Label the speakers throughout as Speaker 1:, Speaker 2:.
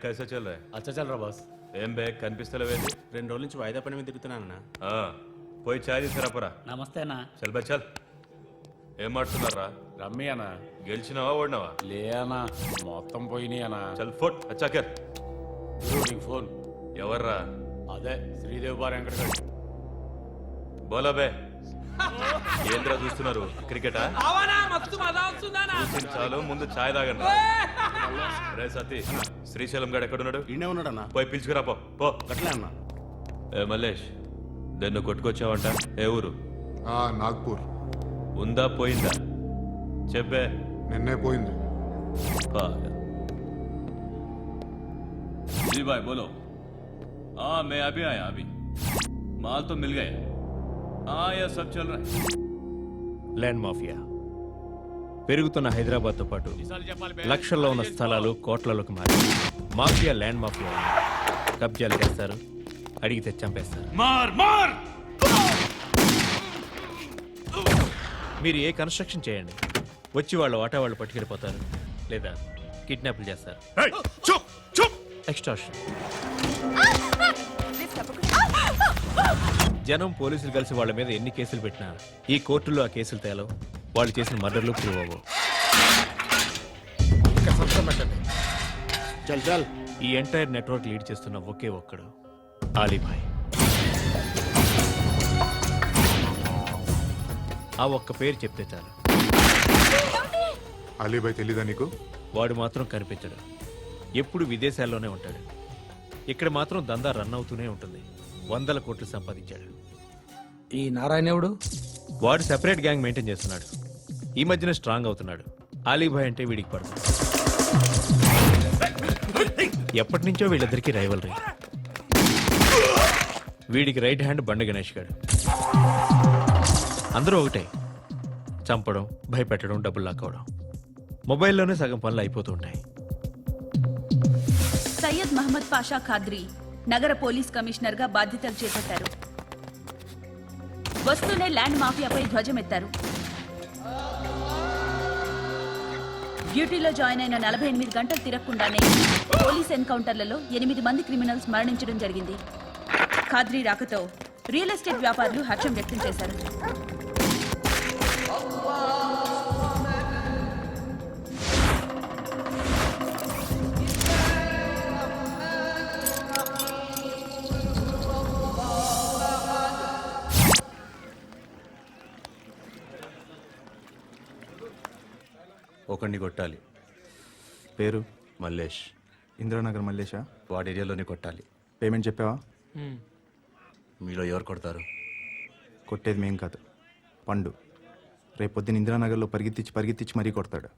Speaker 1: कैसा चल रहा है?
Speaker 2: अच्छा चल रहा बॉस.
Speaker 1: ఏం బే కనిపిస్తలేవేంటి?
Speaker 2: 2 రోజుల నుంచి వాయిదా పని మీద తిరుగుతున్నానన్నా.
Speaker 1: పోయి ఛాయ్ తీసుకురాపరా.
Speaker 2: నమస్తే అన్న.
Speaker 1: చల్ బై చల్. ఏం మాట్లాడుతున్నారా?
Speaker 2: రమ్మి అన్న.
Speaker 1: గెలిచినావా ఓడినావా?
Speaker 2: లే అన్న, మొత్తం పోయినాయి అన్న.
Speaker 1: చల్ ఫోట్ అచ్చాకర్.
Speaker 2: నీకు ఫోన్
Speaker 1: ఎవర్రా?
Speaker 2: అదే శ్రీదేవి బార్ వెంకటగడ్.
Speaker 1: బోలా బే. ఏంద్రా చూస్తున్నారు? క్రికెటా? చాలు ముందు ఛాయ్ తాగండి. రే సతీ, శ్రీశైలం గడు ఎక్కడున్నాడు?
Speaker 2: ఈయనే ఉన్నాడన్నా.
Speaker 1: పోయి పిలుచుకురా పో.
Speaker 2: అట్లే అన్న.
Speaker 1: ఏ మల్లేష్, దన్ను కొట్టుకొచ్చావంట. ఏ ఊరు?
Speaker 3: నాగ్పూర్.
Speaker 1: ఉందా పోయిందా చెప్పే.
Speaker 3: నిన్నే పోయింది.
Speaker 1: जी भाई बोलो. हाँ मैं अभी आया. अभी माल तो मिल गया. हाँ यह सब चल रहा है.
Speaker 4: ల్యాండ్ మాఫియా పెరుగుతున్న హైదరాబాద్తో పాటు లక్షల్లో ఉన్న స్థలాలు కోట్లలోకి మారి మాఫియా ల్యాండ్ మాఫియా కబ్జాలు చేస్తారు, అడిగితే చంపేస్తారు. మీరు ఏ కన్స్ట్రక్షన్ చేయండి, వచ్చి వాళ్ళు వాటా వాళ్ళు పట్టుకెళ్ళిపోతారు, లేదా కిడ్నాప్లు చేస్తారు. ఎక్స్టార్షన్. జనం పోలీసులు కలిసి వాళ్ళ మీద ఎన్ని కేసులు పెట్టినా ఈ కోర్టుల్లో ఆ కేసులు తేలవు, వాళ్ళు చేసిన మర్డర్లు ప్రూవ్ అవ్వవు. ఈ ఎంటైర్ నెట్వర్క్ లీడ్ చేస్తున్న ఒకే ఒక్కడు ఆలీభాయ్. ఆ ఒక్క పేరు చెప్తే చాలు.
Speaker 3: అలీభాయ్ తెలీదా నీకు?
Speaker 4: వాడు మాత్రం కనిపించడు, ఎప్పుడు విదేశాల్లోనే ఉంటాడు. ఇక్కడ మాత్రం దందా రన్ అవుతూనే ఉంటుంది. 100 కోట్లు సంపాదించాడు.
Speaker 5: ఈ నారాయణవుడు
Speaker 4: వాడు సెపరేట్ గ్యాంగ్ మెయింటైన్ చేస్తున్నాడు. ఈ మధ్యన స్ట్రాంగ్ అవుతున్నాడు. ఆలీభాయ్ అంటే వీడికి పడదు. ఎప్పటి నుంచో వీళ్ళిద్దరికి రైవలరీ. వీడికి రైట్ హ్యాండ్ బండ గణేష్ గాడు. అందరూ ఒకటే, చంపడం, భయపెట్టడం, డబ్బులు లాక్కోవడం. మొబైల్లోనే సగం పనులు అయిపోతూ ఉంటాయి.
Speaker 6: సయ్యద్ మహమ్మద్ పాషా ఖాద్రీ నగర పోలీస్ కమిషనర్ గా బాధ్యతలు చేపట్టారు. వస్తూనే ల్యాండ్ మాఫియాపై ధ్వజమెత్తారు. డ్యూటీలో జాయిన్ అయిన 48 గంటలు తిరగకుండానే పోలీస్ ఎన్కౌంటర్లలో 8 మంది క్రిమినల్స్ మరణించడం జరిగింది. ఖాద్రీ రాకతో రియల్ ఎస్టేట్ వ్యాపారులు హర్షం వ్యక్తం చేశారు.
Speaker 7: ఒకడిని కొట్టాలి.
Speaker 8: పేరు?
Speaker 7: మల్లేష్.
Speaker 8: ఇంద్రానగర్ మల్లేషా?
Speaker 7: వాడి ఏరియాలోనే కొట్టాలి.
Speaker 8: పేమెంట్ చెప్పావా?
Speaker 7: మీలో ఎవరు కొడతారు?
Speaker 8: కొట్టేది మేం కాదు, పండు. రేపొద్దున ఇంద్రానగర్లో పరిగెత్తించి మరీ కొడతాడు.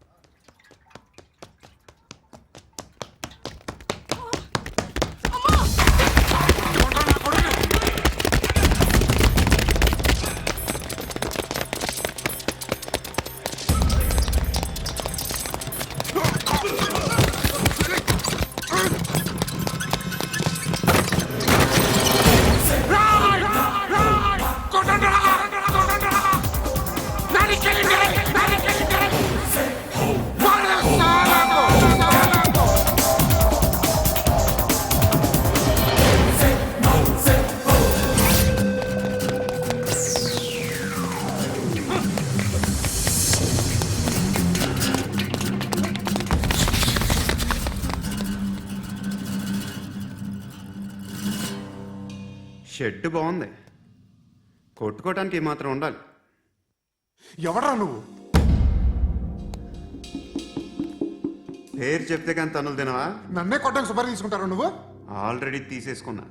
Speaker 9: షెడ్ బాగుంది, కొట్టుకోవటానికి ఏమాత్రం ఉండాలి.
Speaker 3: ఎవరా నువ్వు?
Speaker 9: పేరు చెప్తే కానీ తనులు తినవా?
Speaker 3: నన్నే కొట్టడానికి సుపారీ తీసుకుంటారా నువ్వు?
Speaker 9: ఆల్రెడీ తీసేసుకున్నా.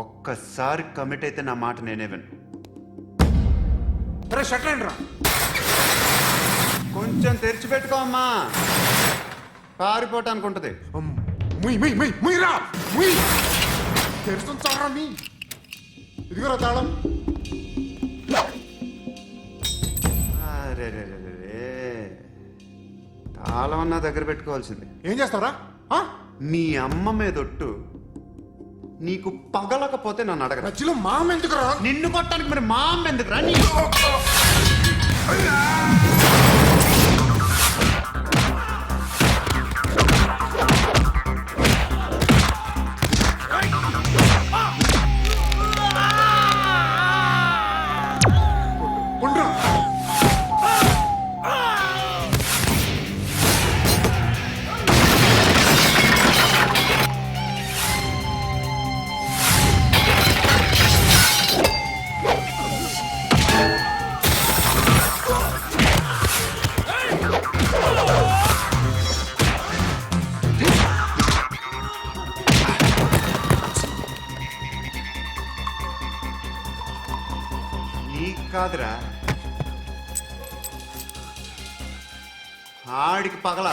Speaker 9: ఒక్కసారి కమిట్ అయితే నా మాట నేనే విను.
Speaker 3: షట్లేండి.
Speaker 9: కొంచెం తెరిచిపెట్టుకో అమ్మా, పారిపోవటానికి ఉంటుంది.
Speaker 3: తెరుస్తుంచారా మీ? ఇదిగోరా తాళం.
Speaker 9: అరే తాళం అన్నా దగ్గర పెట్టుకోవాల్సింది.
Speaker 3: ఏం చేస్తారా?
Speaker 9: మీ అమ్మ మీదొట్టు నీకు పగలకపోతే నన్ను అడగరా.
Speaker 3: మధ్యలో మామ ఎందుకు రా?
Speaker 9: నిన్ను కొట్టడానికి మరి మా అమ్మ ఎందుకురా? నీ
Speaker 3: ఉండ్రా.
Speaker 9: నీకు కాదురా, ఆడికి పగల.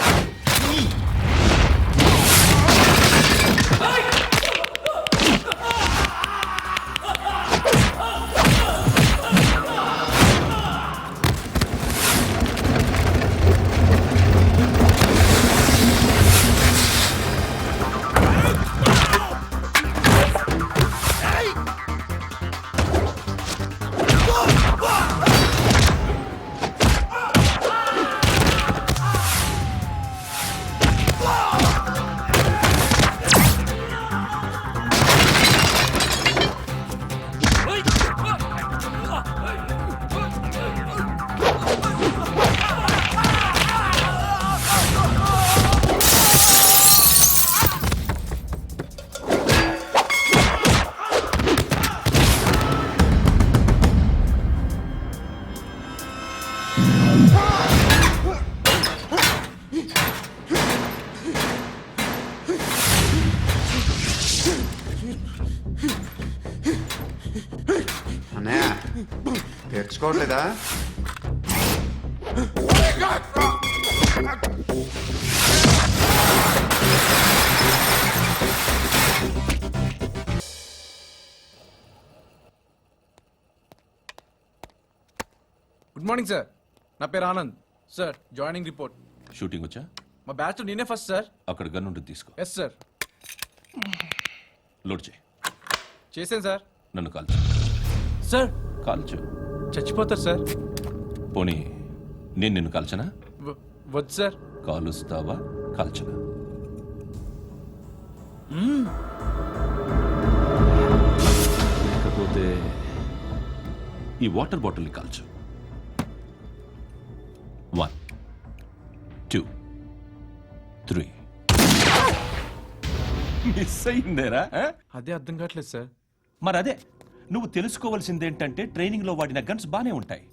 Speaker 9: అన్నయ్య తెరుచుకోవట్లేదా?
Speaker 5: గుడ్ మార్నింగ్ సార్, నా పేరు Anand sir. Joining report.
Speaker 1: Shooting వచ్చా?
Speaker 5: మా బ్యాచ్ నేనే ఫస్ట్ సార్.
Speaker 1: అక్కడ గన్ ఉంటుంది, తీసుకో.
Speaker 5: Yes sir.
Speaker 1: లోడ్ చేయి.
Speaker 5: చేశాను సార్.
Speaker 1: నన్ను కాల్చు.
Speaker 5: సార్
Speaker 1: కాల్చు.
Speaker 5: చచ్చిపోతారు సార్.
Speaker 1: పోనీ నేను నిన్ను కాల్చనా?
Speaker 5: వద్దు సార్.
Speaker 1: కాలుస్తావా కాల్చనా? లేకపోతే ఈ వాటర్ బాటిల్ని కాల్చు. 1 2 3. మిస్ అయిందేరా?
Speaker 5: అదే అర్థం కావట్లేదు సార్.
Speaker 1: మరి అదే నువ్వు తెలుసుకోవాల్సిందేంటంటే ట్రైనింగ్లో వాడిన గన్స్ బానే ఉంటాయి,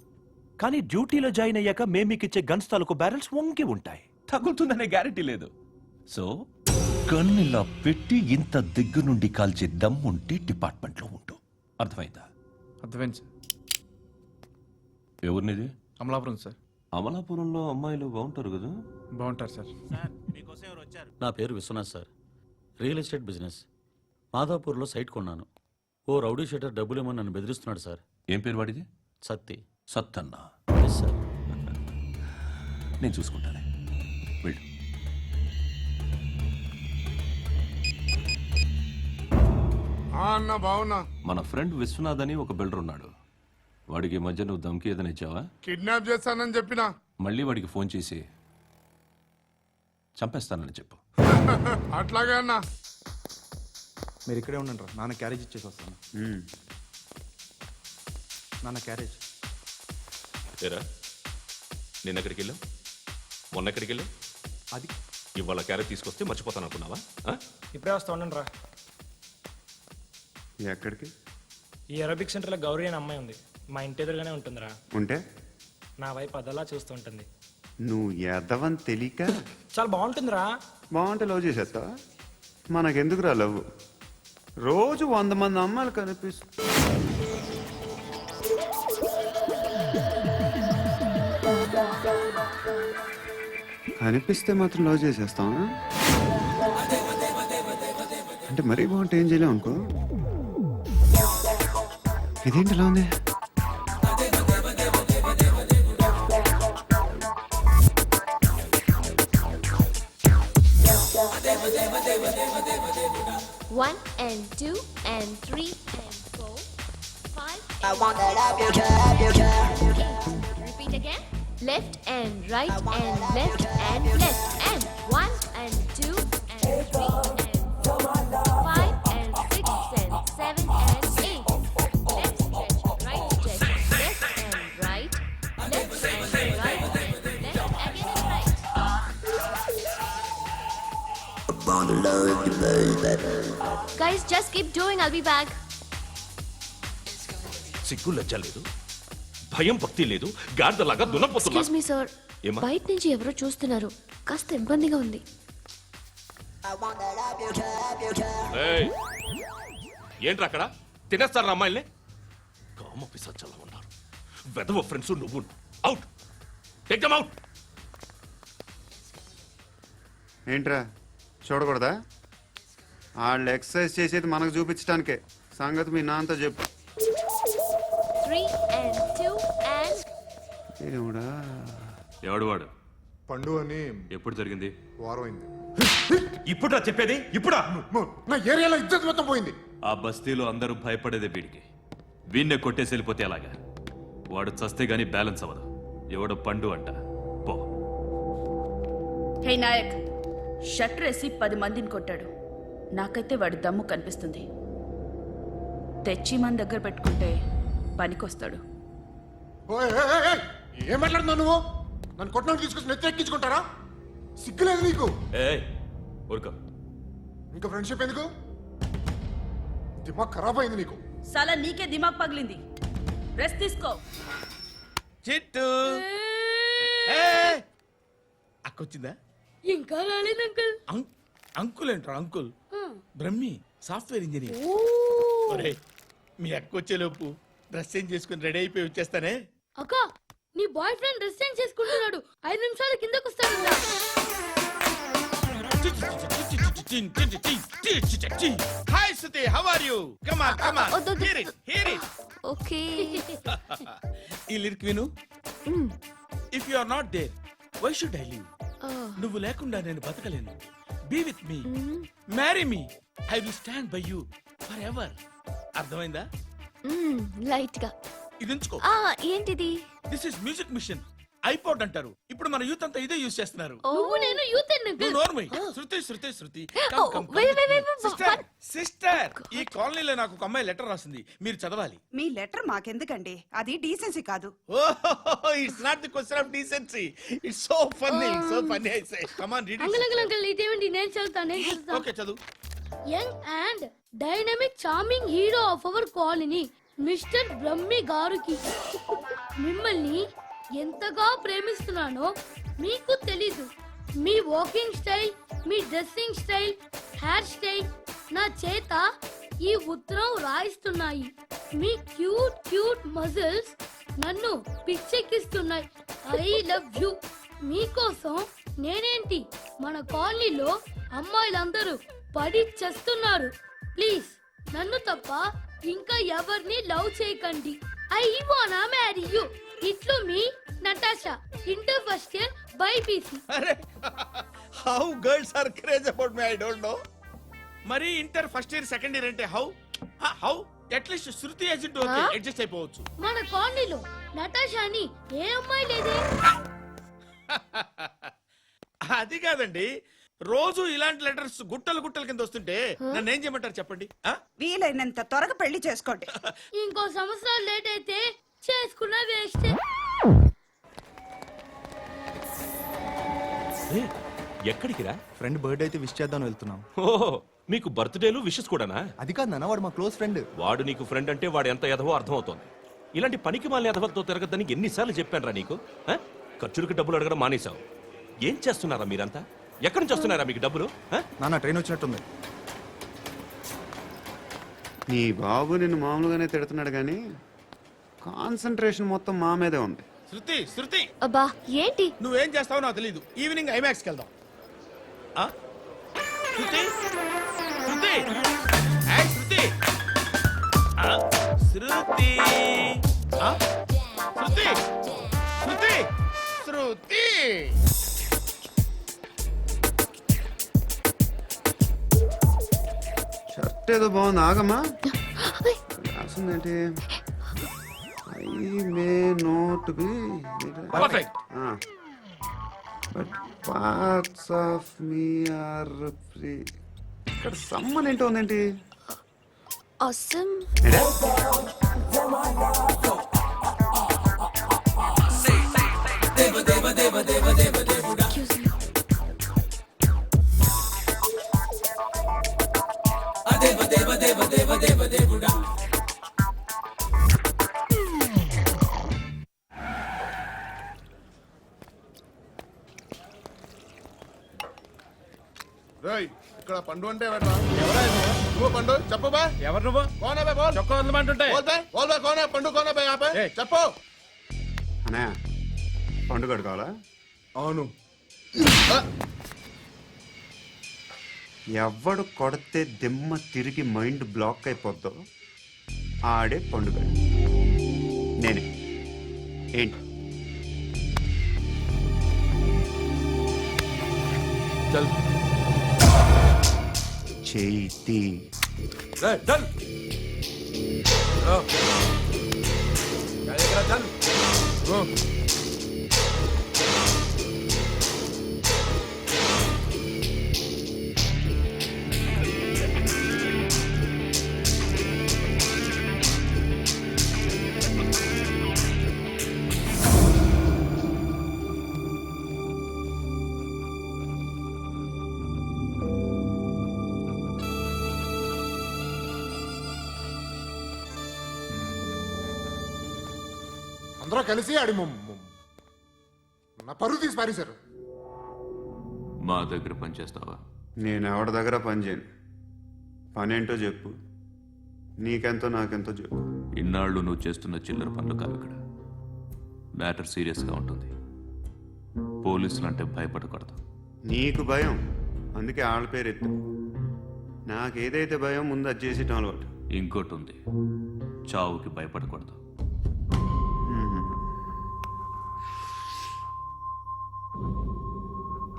Speaker 1: కానీ డ్యూటీలో జాయిన్ అయ్యాక మేము మీకు ఇచ్చే గన్స్ తాలూకు బ్యారెల్స్ వంగి ఉంటాయి. తగులుతుందనే గ్యారెంటీ లేదు. సో గన్ ఇలా పెట్టి ఇంత దగ్గర నుండి కాల్చే దమ్ ఉంటే డిపార్ట్మెంట్లో ఉంటూ. అర్థమైందా?
Speaker 5: అర్థమైంది సార్.
Speaker 1: ఎవరినిది?
Speaker 5: అమలాపురం సార్.
Speaker 1: అమలాపురంలో అమ్మాయిలు బాగుంటారు కదా?
Speaker 5: బాగుంటారు సార్.
Speaker 10: నా పేరు Vishwanath sir. Real estate business. మాధాపూర్లో సైట్ కొన్నాను. ఓ రౌడీ షీటర్ డబ్బులేమో నన్ను బెదిరిస్తున్నాడు సార్.
Speaker 1: ఏం పేరు వాడిది?
Speaker 10: సత్తి.
Speaker 1: సత్తన్నా?
Speaker 10: Yes sir.
Speaker 1: నేను చూసుకుంటానే, వెళ్ళు.
Speaker 3: అన్న బావున్నా.
Speaker 1: మన ఫ్రెండ్ విశ్వనాథ్ అని ఒక బిల్డర్ ఉన్నాడు. వాడికి ఈ మధ్య నువ్వు దమ్కి ఏదైనా ఇచ్చావా?
Speaker 3: కిడ్నాప్ చేస్తానని చెప్పినా.
Speaker 1: మళ్ళీ వాడికి ఫోన్ చేసి చంపేస్తానని చెప్పు.
Speaker 3: అట్లాగే అన్న.
Speaker 8: మీరు ఇక్కడే ఉండండి రా, నాన్న క్యారేజ్ ఇచ్చేసి వస్తాను. నాన్న క్యారేజ్.
Speaker 1: ఏరా, నిన్న ఎక్కడికి వెళ్ళావు? మొన్న ఎక్కడికి వెళ్ళావు?
Speaker 8: అది
Speaker 1: ఇవాళ క్యారెట్ తీసుకొస్తే మర్చిపోతాను అనుకున్నావా?
Speaker 11: ఇప్పుడే వస్తా ఉండండి రా.
Speaker 9: ఎక్కడికి?
Speaker 11: ఈ అరబిక్ సెంటర్లో గౌరీ అనే అమ్మాయి ఉంది. మా ఇంటి ఎదురుగానే ఉంటుందిరా.
Speaker 9: ఉంటే
Speaker 11: నా వైపు అదలా చూస్తూ ఉంటుంది.
Speaker 9: నువ్వు ఎదవని తెలియక
Speaker 11: చాలా బాగుంటుందిరా.
Speaker 9: బాగుంటే లవ్ చేసేస్తావా? మనకెందుకురా లవ్? రోజు 100 మంది అమ్మాయిలు కనిపిస్తే మాత్రం లవ్ చేసేస్తావా? అంటే మరీ బాగుంటే ఏం చేయలేవు అనుకో. ఇదేంటి ఇలా ఉంది?
Speaker 12: 1 and 2 and 3 and 4, 5.
Speaker 13: I want that up your curve.
Speaker 12: 8. Repeat again. Left and right and left and left and 1 and 2 and 3 and 4, 5 and 6 and 7 and 8. Left stretch, right stretch, left and right, left and right and left again and right. Guys, just keep doing. I'll be back.
Speaker 1: సిగ్గు లజ్జ లేదు, భయం భక్తి లేదు, గాడిదలాగా దున్నపోతున్నా.
Speaker 12: Excuse me sir,
Speaker 1: ఏమా?
Speaker 12: బయట నుంచి ఎవరో చూస్తున్నారు, కాస్త ఇబ్బందిగా ఉంది.
Speaker 1: ఏయ్, ఏంట్రా అక్కడ తినేస్తారా అమ్మాయిల్ని? కామ పిశాచాలా ఉన్నారు. వెదవ ఫ్రెండ్స్ నువ్వు. Out, take them out.
Speaker 9: ఏంట్రా చూడకూడదా? వాళ్ళు ఎక్సర్సైజ్ చేసేది మనకు చూపించడానికే. సంగతి మీ నాన్నతో చెప్పు.
Speaker 12: 3 and 2 and
Speaker 9: ఏమిడా
Speaker 7: ఎవడు వాడు?
Speaker 3: పండు అని
Speaker 7: ఎప్పుడు జరిగింది?
Speaker 3: వారం అయింది.
Speaker 1: ఇప్పుడా చెప్పేది? ఇప్పుడా?
Speaker 3: నా ఏరియాలో ఇజ్జత్ మొత్తం పోయింది.
Speaker 7: ఆ బస్తీలో అందరూ భయపడేదే వీడికి. వీణ్ణే కొట్టేసి వెళ్ళిపోతే అలాగా? వాడు చస్తే గానీ బ్యాలెన్స్ అవ్వదు. ఎవడో పండు అంట. పో.
Speaker 6: హే నాయక్, షట్టర్ వేసి 10 మందిని కొట్టాడు. నాకైతే వాడి దమ్ము కనిపిస్తుంది. తెచ్చి మన దగ్గర పెట్టుకుంటే పనికొస్తాడు.
Speaker 3: ఓయ్, ఏయ్, ఏయ్, ఏయ్, ఏం మాట్లాడుతున్నావు నువ్వు? నన్ను కొట్టడానికి తీసుకొచ్చి నెత్తి ఎక్కించుకుంటారా? సిగ్గులేదు నీకు?
Speaker 7: ఏయ్ ఊరుకో.
Speaker 3: ఇంకా ఫ్రెండ్షిప్ ఎందుకు? దిమాగ్ ఖరాబ్ అయింది నీకు.
Speaker 6: సాలా నీకే దిమాగ్ పగిలింది. రెస్ట్ తీసుకో.
Speaker 5: చిట్టు అక్కొచ్చిందా?
Speaker 12: ఇంకా రాలేదు అంకుల్.
Speaker 5: అంకుల్ ఏంట్రా అంకుల్? Brahmi software engineer. ఒరే, మీ అక్కొచ్చేలోపు డ్రెస్ చేంజ్ చేసుకుని రెడీ అయిపోయి వచ్చేస్తానే.
Speaker 12: అక్క, నీ బాయ్ ఫ్రెండ్ డ్రెస్ చేంజ్ చేసుకుంటున్నాడు. 5 నిమిషాల కిందకు వస్తాడు.
Speaker 5: Hi Suti, how are you? Come on come on, hear it hear it.
Speaker 12: Okay.
Speaker 5: ఈ లిరిక్ విను. If you are not there, why should I live? నువ్వు లేకుండా నేను బతకలేను. Be with me, marry me, I will stand by you forever. అర్థమైందా?
Speaker 12: Light గా.
Speaker 5: ఇది ఉంచుకో.
Speaker 12: ఏంటిది?
Speaker 5: This is music machine. IPod అంటారు. ఇప్పుడు మన యూత్ అంతా ఇదే యూజ్ చేస్తున్నారు.
Speaker 12: నువ్వు నేను యూత్
Speaker 5: నువ్వు నోర్మై. శృతి శృతి శృతి.
Speaker 12: సిస్టర్,
Speaker 5: సిస్టర్, ఈ కాలనీలో నాకు ఒక అమ్మాయి లెటర్ రాసింది, మీరు చదవాలి.
Speaker 13: మీ లెటర్ మాకెందుకండి? అది డీసెన్సీ కాదు.
Speaker 5: It's not the question of decency. It's so funny, so funny. I say come on read
Speaker 12: uncle uncle uncle, ఇదేంటి? నేను చదువుతాను.
Speaker 5: ఓకే చదువు.
Speaker 12: Young and dynamic charming hero of our colony mister Brahmi గారికి మిమ్మల్ని ఎంతగా ప్రేమిస్తున్నానో మీకు తెలీదు. మీ వాకింగ్ స్టైల్, మీ dressing style, hair style నా చేత ఈ ఉత్తరం రాయిస్తున్నాయి. మీ క్యూట్ క్యూట్ మజిల్స్ నన్ను పిచ్చెక్కిస్తున్నాయి. I love you. మీకోసం నేనేంటి, మన కాలనీలో అమ్మాయిలందరూ పడి చేస్తున్నారు. ప్లీజ్ నన్ను తప్ప ఇంకా ఎవరిని లవ్ చేయకండి. ఐ వానా మ్యారీ యు. ఇట్లు మీ Natasha, inter first year BiPC.
Speaker 5: అరే, how girls are craze about me, I don't know. మరి inter first year second year అంటే how how atleast Shruti agent okay, adjust అయిపోవచ్చు.
Speaker 12: మన కాలనీలో నటాషాని ఏ అమ్మాయి లేదే.
Speaker 5: అది కాదండి, రోజు ఇలాంటి లెటర్స్ గుట్టలు గుట్టల కింద వస్తుంటే నన్ను ఏం చేయమంటారు చెప్పండి?
Speaker 13: వీలైనంత త్వరగా పెళ్లి చేసుకోండి.
Speaker 12: ఇంకో సంవత్సరాలు లేట్ అయితే చేసుకున్న వేస్ట్.
Speaker 1: ఎక్కడికి రా?
Speaker 8: ఫ్రెండ్ బర్త్డే అయితే విష్ చేద్దాం వెళ్తున్నాం.
Speaker 1: ఓహో, మీకు బర్త్డేలు విషెస్ కూడానా?
Speaker 8: అది కాదు నాన్న, వాడు మా క్లోజ్ ఫ్రెండ్.
Speaker 1: వాడు నీకు ఫ్రెండ్ అంటే వాడు ఎంత ఎదవో అర్థమవుతోంది. ఇలాంటి పనికి మాలిన ఎదవలతో తిరగద్దని ఎన్నిసార్లు చెప్పానురా నీకు? ఖర్చులకు డబ్బులు అడగడం మానేశావు. ఏం చేస్తున్నారా మీరంతా? ఎక్కడి నుంచి వస్తున్నారా మీకు డబ్బులు?
Speaker 8: నాన్న ట్రైన్ వచ్చినట్టుంది.
Speaker 9: నీ బాబు నిన్ను మామూలుగానే తిడుతున్నాడు కానీ కాన్సన్ట్రేషన్ మొత్తం మా మీదే ఉంది.
Speaker 5: శృతి శృతి,
Speaker 12: అబ్బా ఏంటి?
Speaker 5: నువ్వేం చేస్తావో నాకు తెలీదు. ఈవినింగ్ ఐమాక్స్కి వెళ్దాం. శృతి శృతి, ఏయ్ శృతి, శృతి, శృతి, శృతి, శృతి.
Speaker 9: గిఫ్ట్ ఏదో బాగుంది ఆగమ్మా రాసిందేంటి I may not be
Speaker 5: Perfect.
Speaker 9: But parts of me are free. ఇక్కడ సమ్మన్ ఏంటో ఉందేంటి
Speaker 12: అసమ్
Speaker 9: ఏంటే?
Speaker 3: ఇక్కడ పండు అంటే ఎవరా నువ్వు పండు చెప్పు బా
Speaker 5: ఎవరు నువ్వు
Speaker 3: కోనే బే బోల్
Speaker 5: చొక్కా వదలమంటుంటే
Speaker 3: బోల్ బే బోల్ బే కోనే పండు కోనే బే ఆపే
Speaker 5: ఏయ్.
Speaker 3: చెప్పు
Speaker 9: అన్నయ్య పండుగ కావాలా?
Speaker 3: అవును
Speaker 9: ఎవడు కొడితే దిమ్మ తిరిగి మైండ్ బ్లాక్ అయిపోద్దో ఆడే పండుగ నేనే. ఏంటి
Speaker 3: చల్
Speaker 9: చేతి
Speaker 3: రే చల్ చల్ అందరూ కలిసి ఆడి నా పరువు తీసి పారేశారు.
Speaker 7: మా దగ్గర పనిచేస్తావా?
Speaker 9: నేను ఎవరి దగ్గర పని చేయను. పని ఏంటో చెప్పు. నీకెంతో నాకెంతో చెప్పు.
Speaker 7: ఇన్నాళ్ళు నువ్వు చేస్తున్న చిల్లర పనులు కావు ఇక్కడ. మ్యాటర్ సీరియస్గా ఉంటుంది. పోలీసులు అంటే భయపడకూడదు.
Speaker 9: నీకు భయం, అందుకే ఆళ్ళ పేరు ఎత్తు. నాకేదైతే భయం ముందు అది చేసేటం అలవాటు.
Speaker 7: ఇంకోటి ఉంది, చావుకి భయపడకూడదు.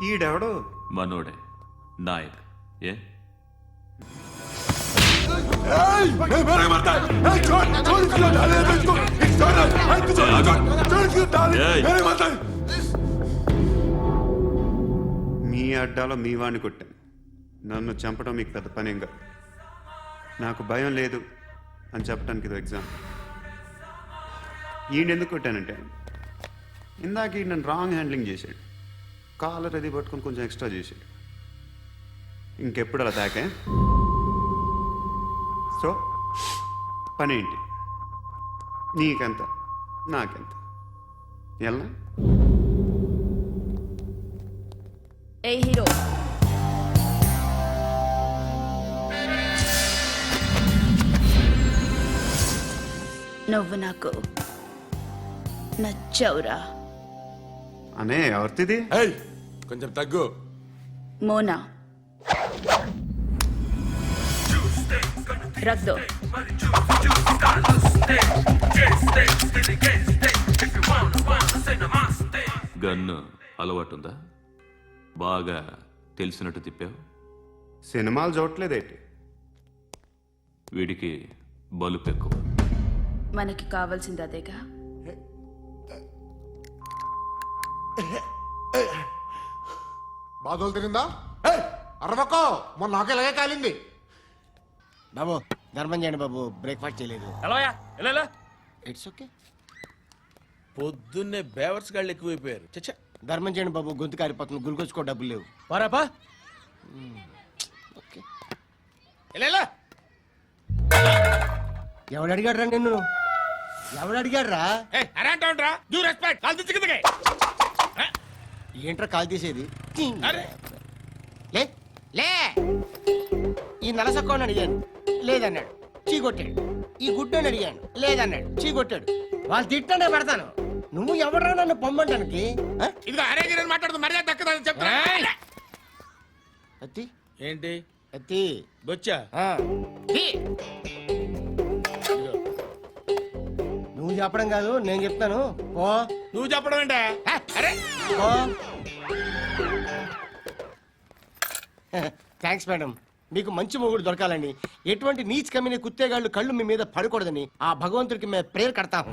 Speaker 9: ఈడెవడో
Speaker 7: మనోడే నాయక్. ఏ
Speaker 9: మీ అడ్డాలో మీ వాడిని కొట్టాను. నన్ను చంపడం మీకు పెద్ద పనేం కాదు. నాకు భయం లేదు అని చెప్పడానికి ఇది ఎగ్జామ్. ఈయన ఎందుకు కొట్టానంటే ఇందాక ఈయన నన్ను రాంగ్ హ్యాండ్లింగ్ చేశాడు. కాలర్ అది పట్టుకొని కొంచెం ఎక్స్ట్రా చేశాడు. ఇంకెప్పుడు అలా తాకే. సో పని ఏంటి? నీకెంత నాకెంత ఎలా?
Speaker 6: ఏ హీరో, నువ్వు నాకు నచ్చవురా.
Speaker 9: అనే ఎవరిది?
Speaker 3: కొంచెం తగ్గు.
Speaker 6: మోనా రక్ దో.
Speaker 7: గన్ను అలవాటుందా? బాగా తెలిసినట్టు తిప్పావు.
Speaker 9: సినిమాలు చూడట్లేదేంటి?
Speaker 7: వీడికి బలుపు ఎక్కువ.
Speaker 6: మనకి కావాల్సింది అదేగా.
Speaker 3: బాధలు తిరిందా? అరవకో, మొన్న నాకు ఇలాగే కాలింది.
Speaker 11: బాబు ధర్మం చేయండి బాబు, బ్రేక్ఫాస్ట్ చేయలేదు.
Speaker 5: ఎలా
Speaker 11: ఇట్స్ ఓకే.
Speaker 5: పొద్దున్నే బేవర్స్ గాళ్ళు ఎక్కువైపోయారు. చచ్చా
Speaker 11: ధర్మం చేయండి బాబు, గొంతు కారిపోతుంది, గురికొచ్చుకో డబ్బులు లేవు.
Speaker 5: పారాపా
Speaker 11: ఓకే.
Speaker 5: ఎలా
Speaker 11: ఎవడు అడిగాడు రా నిన్ను? ఎవడు అడిగాడు రా?
Speaker 5: అరే అంటావుంట్రా, డ్యూ రెస్పెక్ట్. కాల్ తెచ్చి కిందకి.
Speaker 11: ఏంట్రా కాల్ తీసేది?
Speaker 5: అరే
Speaker 11: లే లే. ఈ నలసక్కని అడిగాను, లేదన్నాడు, చీ కొట్టాడు. ఈ గుడ్డని అడిగాను, లేదన్నాడు, చీ కొట్టాడు. వాళ్ళు తిట్టానే పెడతాను. నువ్వు ఎవడరా నన్ను పొమ్మంటానికి?
Speaker 5: ఇదిగో అరే గిరని మాట్లాడుతూ మర్యాద దక్కదని చెప్తా.
Speaker 11: అత్తి
Speaker 5: ఏంటి
Speaker 11: అత్తి
Speaker 5: బొచ్చా?
Speaker 11: నువ్వు చెప్పడం కాదు, నేను చెప్తాను. ఓ
Speaker 5: నువ్వు చెప్పడం ఏంటే? అరే
Speaker 11: ఓ థ్యాంక్స్ మేడం. మీకు మంచి మొగుడు దొరకాలని, ఎటువంటి నీచ్ కమ్మిన కుత్తేగాళ్ళు కళ్ళు మీ మీద పడకూడదని ఆ భగవంతుడికి మేము ప్రేయర్ కడతాము.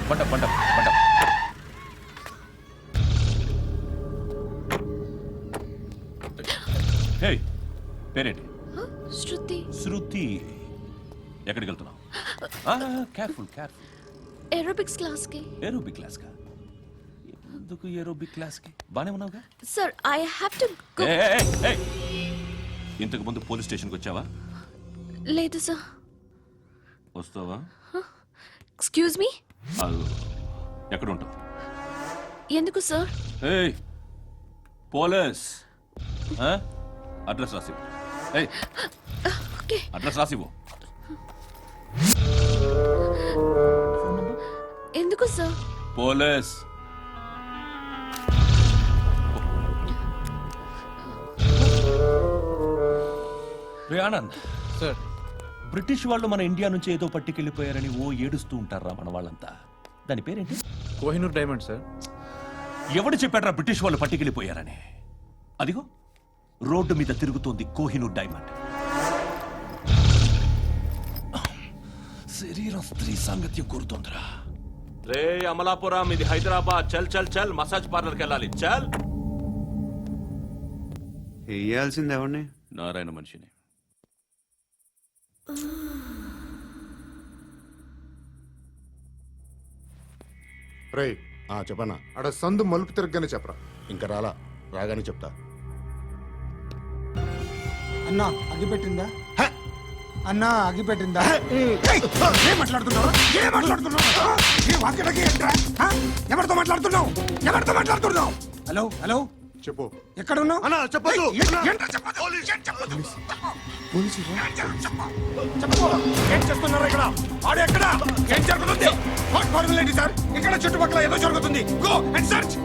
Speaker 1: పంట పంట పంట. హే, పేరేంటి?
Speaker 12: శృతి.
Speaker 1: శృతి. ఎక్కడికి వెళ్తున్నావు? Careful careful.
Speaker 12: ఏరోబిక్స్ క్లాస్ కి.
Speaker 1: ఏరోబిక్ క్లాస్ కా? ఎందుకు ఏరోబిక్ క్లాస్ కి? బానే ఉన్నావుగా?
Speaker 12: Sir I have to go.
Speaker 1: ఇంతకు ముందు పోలీస్ స్టేషన్కి వచ్చావా?
Speaker 12: లేదు సార్.
Speaker 1: వస్తావా?
Speaker 12: Excuse me.
Speaker 1: ఎక్కడ ఉంటావు?
Speaker 12: ఎందుకు సార్?
Speaker 1: పోలీస్ అడ్రస్ రాసివ్వు.
Speaker 12: ఓకే.
Speaker 1: అడ్రస్ రాసివ్వు.
Speaker 12: ఎందుకు సార్?
Speaker 1: పోలీస్. రే ఆనంద్
Speaker 4: సార్,
Speaker 1: బ్రిటిష్ వాళ్ళు మన ఇండియా నుంచి ఏదో పట్టుకెళ్ళిపోయారని ఏడుస్తూ ఉంటారా మన వాళ్ళంతా? దాని పేరేంటి?
Speaker 4: Kohinoor diamond sir.
Speaker 1: ఎవడు చెప్పాడ్రా బ్రిటిష్ వాళ్ళు పట్టుకెళ్ళిపోయారని? అదిగో రోడ్డు మీద తిరుగుతోంది కోహినూర్ డైమండ్. శరీరం స్త్రీ సాంగత్యం కోరుతోందిరా. రే అమలాపురం, ఇది హైదరాబాద్. చల్ చల్ చల్, మసాజ్ పార్లర్కి వెళ్ళాలి. చల్.
Speaker 9: వేయాల్సింది ఎవరిని?
Speaker 1: నారాయణ మనిషిని.
Speaker 3: రే చెప్పనా? అడ సందు మలుపు తిరగగానే చెప్పరా. ఇంకా రాగానే చెప్తా.
Speaker 14: అన్నా అగిపెట్టిందా? అన్నా అగిపెట్టిందా? ఏం మాట్లాడుతున్నావు? ఎవరితో మాట్లాడుతున్నావు? ఎవరితో మాట్లాడుతున్నావు? హలో హలో,
Speaker 3: చెప్పు.
Speaker 14: ఎక్కడ ఉన్నావు?
Speaker 3: చెప్పదు.
Speaker 14: ఏం చేస్తున్నారు ఇక్కడ? ఆడు ఎక్కడ? ఏం జరుగుతుంది? వాట్ ఫార్మల్ ఏంటి సార్? ఇక్కడ చుట్టుపక్కల ఏదో జరుగుతుంది. Go and search.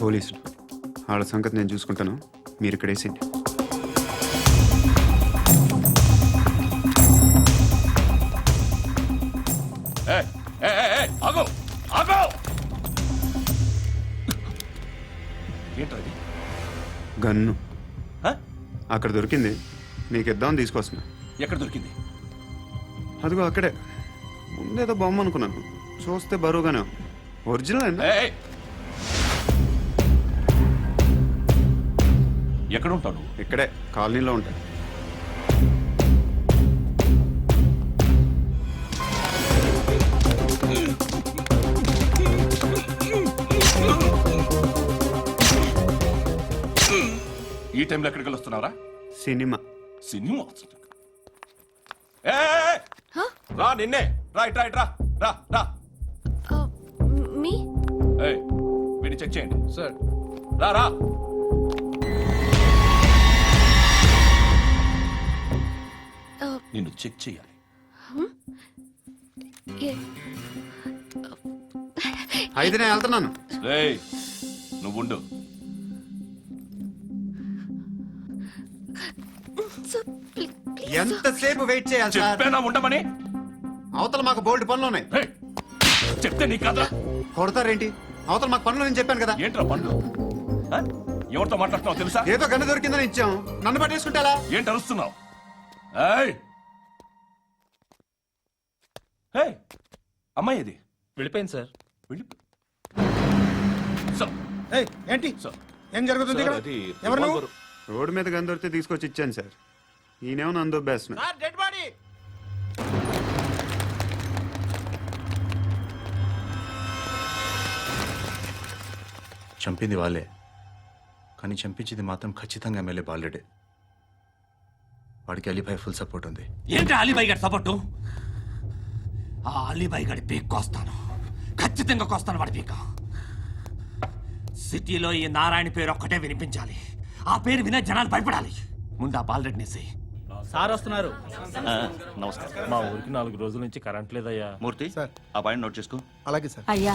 Speaker 9: పోలీసులు వాళ్ళ సంగతి నేను చూసుకుంటాను, మీరు ఇక్కడ వేసేయండి.
Speaker 1: ఏంటది?
Speaker 9: గన్ను అక్కడ దొరికింది, మీకు ఇద్దామని తీసుకొస్తున్నా.
Speaker 1: ఎక్కడ దొరికింది?
Speaker 9: అదిగో అక్కడే. ముందేదో బొమ్మ అనుకున్నాను, చూస్తే బరువుగానే ఒరిజినల్ అండి.
Speaker 1: ఎక్కడ ఉంటావు?
Speaker 9: ఇక్కడే కాలనీలో ఉంటా.
Speaker 1: ఈ టైంలో ఎక్కడికి వస్తున్నావురా?
Speaker 9: సినిమా.
Speaker 1: సినిమా? రా, నిన్నే. రా ఇట్రా ఇట్రా. రా రా.
Speaker 12: మీ
Speaker 1: వీడిని చెక్ చేయండి.
Speaker 4: సార్.
Speaker 1: రా రా. నిన్ను చెక్ చేయాలి.
Speaker 9: అయితే నేను వెళ్తున్నాను.
Speaker 1: నువ్వుండు.
Speaker 9: ఎంతసేపు వెయిట్ చేయాలి?
Speaker 1: చెప్పేనా ఉండమని?
Speaker 9: అవతల మాకు బోల్డ్ పనులు ఉన్నాయి.
Speaker 1: చెప్తే నీ కదా
Speaker 9: కొడతారేంటి? అవతల మాకు పనులు నేను చెప్పాను కదా.
Speaker 1: ఏంట్రా పనులు? ఎవరితో మాట్లాడుతున్నావు తెలుసా?
Speaker 9: ఏదో గన్ను దొరికిందని ఇచ్చాం, నన్ను పట్టేసుకుంటా.
Speaker 1: ఏంటి అరుస్తున్నావు? అమ్మాయి ఇది
Speaker 4: వెళ్ళిపోయింది సార్.
Speaker 14: ఏంటి ఏం జరుగుతుంది ఇక్కడ? ఎవరు నువ్వు?
Speaker 9: రోడ్డు మీద గన్ను దొరికితే తీసుకొచ్చి ఇచ్చాను సార్. ఈయనేమో నన్ను దొబ్బేస్తున్నా.
Speaker 11: Dead body.
Speaker 8: చంపింది వాళ్ళే, కానీ చంపించింది మాత్రం ఖచ్చితంగా ఎమ్మెల్యే బాలుడే. వాడికి అలీభాయ్ ఫుల్ సపోర్ట్ ఉంది.
Speaker 1: ఏంటి అలీబాయి గారి సపోర్టు? ఆ అలీబాయి గారి పీక్ కోస్తాను, ఖచ్చితంగా కోస్తాను వాడి పీక. సిటీలో ఈ నారాయణ పేరు ఒక్కటే వినిపించాలి. ఆ పేరు వినే జనాలు భయపడాలి. ముందు ఆ బాలరెడ్డినేసి.
Speaker 5: సార్ వస్తున్నారు.
Speaker 7: నమస్కారం.
Speaker 4: మా ఊరికి 4 రోజుల నుంచి కరెంట్ లేదయ్యా.
Speaker 7: మూర్తి ఆ పాయింట్ నోట్ చేసుకో.
Speaker 3: అలాగే సార్.
Speaker 6: అయ్యా,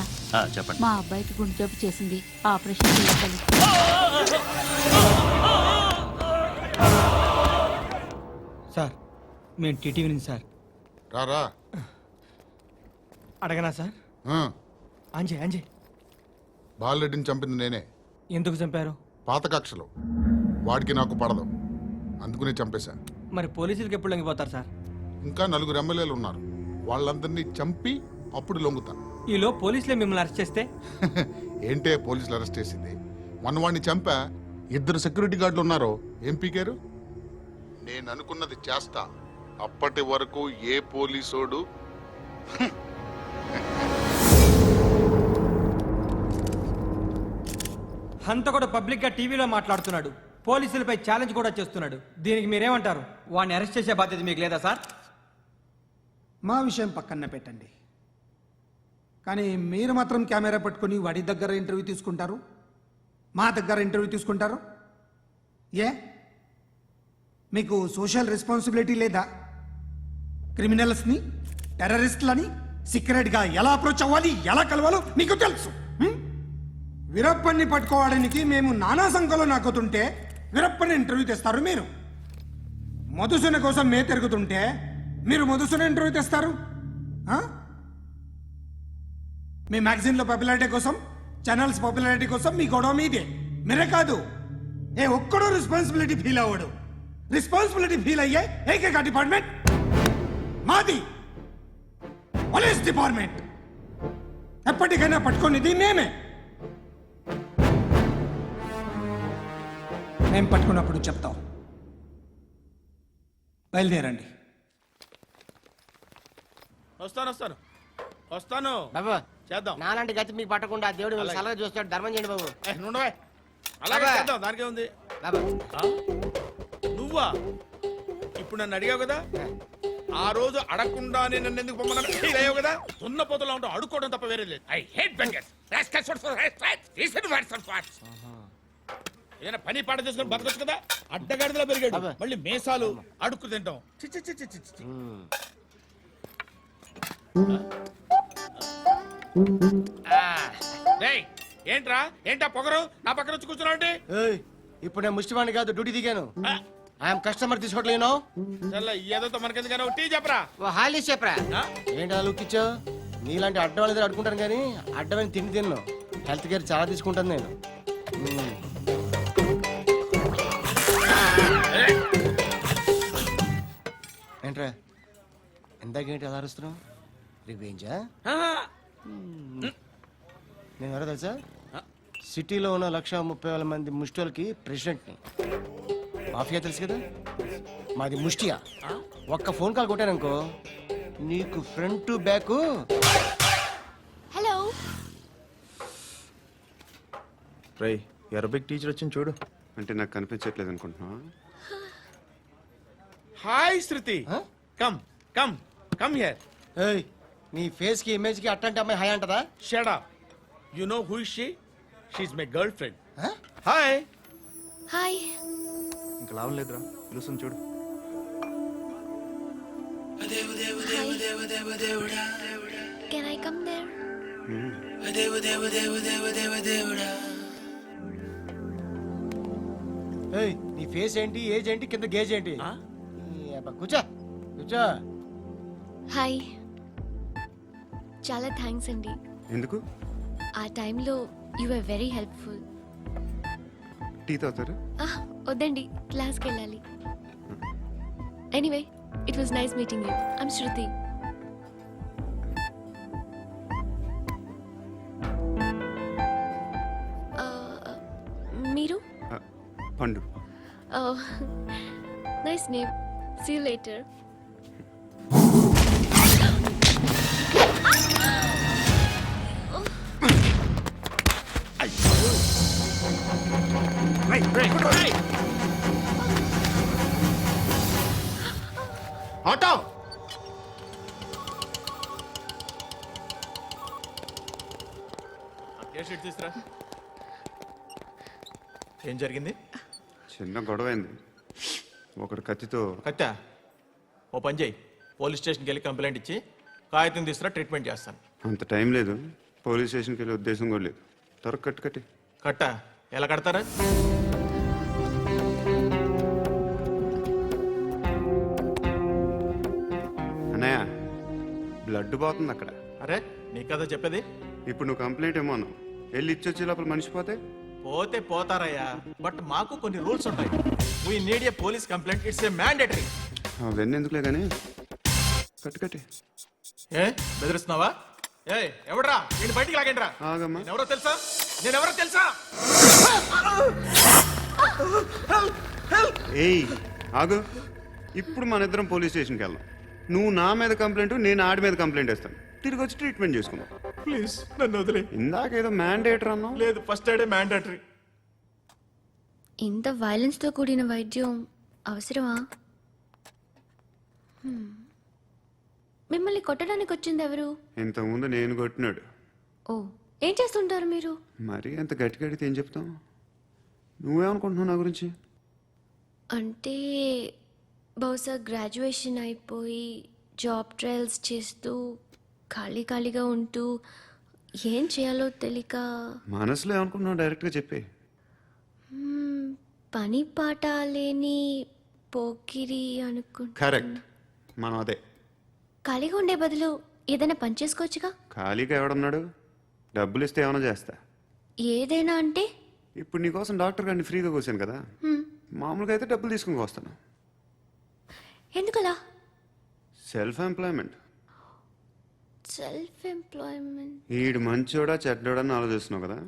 Speaker 7: చెప్పండి.
Speaker 6: మా అబ్బాయికి గుండె జబ్బు చేసింది, ఆపరేషన్ చేయాలి.
Speaker 5: సార్ మేము టీటీవీ నుంచి సార్.
Speaker 3: రారా.
Speaker 5: అడగనా సార్? అంజయ్
Speaker 3: బాలరెడ్డిని చంపింది నేనే.
Speaker 5: ఎందుకు చంపారు?
Speaker 3: పాత కక్షలు. వాడికి నాకు పడదు, అందుకునే చంపేశా.
Speaker 5: మరి పోలీసులకి ఎప్పుడు లొంగిపోతారు సార్?
Speaker 3: ఇంకా 4 ఎమ్మెల్యేలు ఉన్నారు, వాళ్ళందరినీ చంపి అప్పుడు లొంగుతాను.
Speaker 5: ఈలో పోలీసులే మిమ్మల్ని అరెస్ట్ చేస్తే?
Speaker 3: ఏంటే పోలీసులు అరెస్ట్ చేసింది? మన వాడిని చంపా, 2 సెక్యూరిటీ గార్డులు ఉన్నారు, ఏం పీకారు? నేను అనుకున్నది చేస్తా, అప్పటి వరకు ఏ పోలీసోడు
Speaker 5: హంతకుడు పబ్లిక్ గా టీవీలో మాట్లాడుతున్నాడు, పోలీసులపై ఛాలెంజ్ కూడా చేస్తున్నాడు. దీనికి మీరేమంటారు? వాడిని అరెస్ట్ చేసే బాధ్యత మీకు లేదా సార్?
Speaker 15: మా విషయం పక్కన పెట్టండి, కానీ మీరు మాత్రం కెమెరా పట్టుకొని వాడి దగ్గర ఇంటర్వ్యూ తీసుకుంటారు, మా దగ్గర ఇంటర్వ్యూ తీసుకుంటారు. ఏ మీకు సోషల్ రెస్పాన్సిబిలిటీ లేదా? క్రిమినల్స్ని, టెర్రరిస్టులని సీక్రెట్గా ఎలా అప్రోచ్ అవ్వాలి, ఎలా కలవాలో మీకు తెలుసు. వీరప్పన్ని పట్టుకోవడానికి మేము నానా సంఖ్యలో నాకుతుంటే వీరప్పని ఇంటర్వ్యూ తెస్తారు మీరు. మధుసూన కోసం మే తిరుగుతుంటే మీరు మధుసూన ఇంటర్వ్యూ తెస్తారు. మీ మ్యాగజైన్లో పాపులారిటీ కోసం, ఛానల్స్ పాపులారిటీ కోసం మీ గొడవ మీదే. మీరే కాదు, ఏ ఒక్కడో రెస్పాన్సిబిలిటీ ఫీల్ అవ్వడు. రెస్పాన్సిబిలిటీ ఫీల్ అయ్యే ఏకైక డిపార్ట్మెంట్ మాది, పోలీస్ డిపార్ట్మెంట్. ఎప్పటికైనా పట్టుకునేది మేమే. మేము పట్టుకున్నప్పుడు చెప్తాం. బయలుదేరండి.
Speaker 5: వస్తాను
Speaker 11: బాబు,
Speaker 5: చేద్దాం.
Speaker 11: నాలాంటి గతి మీకు పట్టకుండా దేవుడు మిమ్మల్ని సలహా చూస్తాడు. ధర్మం చేయండి బాబు.
Speaker 5: అలాగే
Speaker 11: బాబా.
Speaker 5: చేద్దాం, దానికే ఉంది.
Speaker 11: బాబు,
Speaker 5: నువ్వా ఇప్పుడు నన్ను అడిగావు కదా, ఆ రోజు అడగకుండానే నన్ను ఎందుకు పొమ్మన్నా ఫీల్ అయ్యావు కదా. ఉన్న పోతలో ఉంటావు, అడుక్కోవడం తప్ప వేరే లేదు. I hate bangers. ఏదైనా పని పాట చేసుకుని బతకొచ్చు కదా. అడ్డగాడిదలా పెరిగాడు,
Speaker 11: అబ్బా.
Speaker 5: మళ్ళీ మేసాలు అడుక్కు తింటాం. చి చి చి చి చి చి. రేయ్, ఏంటా పొగరు నా పక్కన వచ్చి కూర్చున్నావు అంటే?
Speaker 11: ఏయ్, ఇప్పుడు నేను ముష్టివాణి కాదు, డ్యూటీ దిగాను. ఐఎమ్ కస్టమర్ తీసుకోవట్లేను.
Speaker 5: ఏదో మనకెందుకైనా టీ చెప్పరా.
Speaker 11: హాలీ చెప్పరా. ఏంటి అలా లుక్ ఇచ్చావు? నీలాంటి అడ్డ వాళ్ళ దగ్గర అడుకుంటాను కానీ అడ్డమైన తిండి తిన్ను. హెల్త్ కేర్ చాలా తీసుకుంటాను నేను. ఏంట్రా ఎందాకేంటి అలా అరుస్తున్నావు? రివేంజా? నేను ఎవరో తెలుసా? సిటీలో ఉన్న 130,000 మంది ముష్టిలకి ప్రెసిడెంట్ని. మాఫియా తెలుసు కదా, మాది ముష్టియా. ఒక్క ఫోన్ కాల్ కొట్టాననుకో, నీకు ఫ్రంట్ టు బ్యాక్.
Speaker 12: హలో,
Speaker 8: రై అరబిక్ టీచర్ వచ్చింది చూడు.
Speaker 9: అంటే నాకు కనిపించట్లేదు అనుకుంటున్నా.
Speaker 5: Hi Shruti, come come come here.
Speaker 11: ఏయ్, నీ ఫేస్ కి ఇమేజ్ కి అట్టంటే అమ్మాయి హాయ్ అంటదా?
Speaker 5: Shut up. You know who is she? She is my girlfriend. Hi.
Speaker 12: Hi.
Speaker 8: ఇంకా లాభం లేదురా, పిలుస్తుంది చూడు.
Speaker 12: Can I come there?
Speaker 11: ఏయ్, నీ ఫేస్ ఏంటి, ఏజ్ ఏంటి, కింద గేజ్ ఏంటి? ఈ అబ్బా, కూర్చో కూర్చో.
Speaker 12: హాయ్. చాలా థ్యాంక్స్ అండి.
Speaker 9: ఎందుకు?
Speaker 12: ఆ టైంలో you are very helpful.
Speaker 9: Tea తాగుతారా?
Speaker 12: వద్దండి, క్లాస్కి వెళ్ళాలి. Anyway, it was nice meeting you. I'm Shruti. మీరు?
Speaker 9: Pandu.
Speaker 12: Nice name. See you later.
Speaker 3: Auto
Speaker 5: తీసురా.
Speaker 8: ఏం జరిగింది?
Speaker 9: చిన్న గొడవ అయింది. ఒకడు కత్తితో
Speaker 4: కత్తా ఓ పని చేయి పోలీస్ స్టేషన్కి వెళ్ళి కంప్లైంట్ ఇచ్చి కాగితం తీసుకురా ట్రీట్మెంట్ చేస్తాను.
Speaker 9: అంత టైం లేదు, పోలీస్ స్టేషన్కి వెళ్ళే ఉద్దేశం కూడా లేదు. త్వరగా కట్టు కట్టి.
Speaker 4: కట్టా ఎలా కడతారా?
Speaker 9: అన్నయ్య బ్లడ్ పోతుంది అక్కడ.
Speaker 4: అరే నీ కదా చెప్పేది.
Speaker 9: ఇప్పుడు నువ్వు కంప్లైంట్ ఏమో అన్నావు, వెళ్ళి ఇచ్చొచ్చే లోపల మనిషి పోతే
Speaker 4: పోతే పోతారయ్యా, బట్ మాకు కొన్ని రూల్స్ ఉంటాయి. We need a police complaint, it's a mandatory.
Speaker 9: అవన్నీ ఎందుకులే కానీ కట్టు కట్టి.
Speaker 4: ఏ బెదిరిస్తున్నావా? ఏ ఎవడ్రా నేను బయటికి లాగండిరా.
Speaker 9: ఆగమ్మా.
Speaker 4: ఎవరో తెలుసా? నేనెవరో తెలుసా?
Speaker 9: ఏయ్ ఆగు, ఇప్పుడు మన ఇద్దరం పోలీస్ స్టేషన్కి వెళ్దాం. నువ్వు నా మీద కంప్లైంట్, నేను ఆడి మీద కంప్లైంట్ వేస్తాను. తిరిగి వచ్చి ట్రీట్మెంట్ చేసుకుందాం.
Speaker 4: ప్లీజ్ నన్ను వదిలే.
Speaker 9: ఇందాకేదో మ్యాండేటర్ అన్నావు.
Speaker 4: లేదు, ఫస్ట్ ఎయిడే మ్యాండేటరీ.
Speaker 12: ఇంత వైలెన్స్తో కూడిన వైద్యం అవసరమా? మిమ్మల్ని కొట్టడానికి వచ్చింది ఎవరు?
Speaker 9: ఇంతకుముందు నేను కొట్టినాడు.
Speaker 12: ఓ, ఏం చేస్తుంటారు మీరు?
Speaker 9: మరి అంత గట్టిగా అడిగితే ఏం చెప్తాం? నువ్వేమనుకుంటున్నావు నా గురించి?
Speaker 12: అంటే బహుశా గ్రాడ్యుయేషన్ అయిపోయి జాబ్ ట్రయల్స్ చేస్తూ ఖాళీగా ఉంటూ ఏం చేయాలో తెలియక
Speaker 9: మనసులో ఏమనుకుంటున్నావు డైరెక్ట్గా చెప్పే.
Speaker 12: పని పాట లేని పోకిరి అనుకుంటా.
Speaker 9: కరెక్ట్, మనం అదే.
Speaker 12: ఖాళీగా ఉండే బదులు ఏదైనా పని చేసుకోవచ్చుగా.
Speaker 9: ఖాళీగా ఎవడన్నాడు? డబ్బులు ఇస్తే ఏమైనా చేస్తా.
Speaker 12: ఏదైనా అంటే?
Speaker 9: ఇప్పుడు నీకోసం డాక్టర్ గారిని ఫ్రీగా కూర్చాను కదా,
Speaker 12: హ్మ్,
Speaker 9: మామూలుగా అయితే డబ్బులు తీసుకుని వస్తాను.
Speaker 12: ఎందుకలా?
Speaker 9: Self employment.
Speaker 12: Self employment.
Speaker 9: ఈడు మంచోడా చెడ్డోడా అని ఆలోచిస్తున్నావు కదా,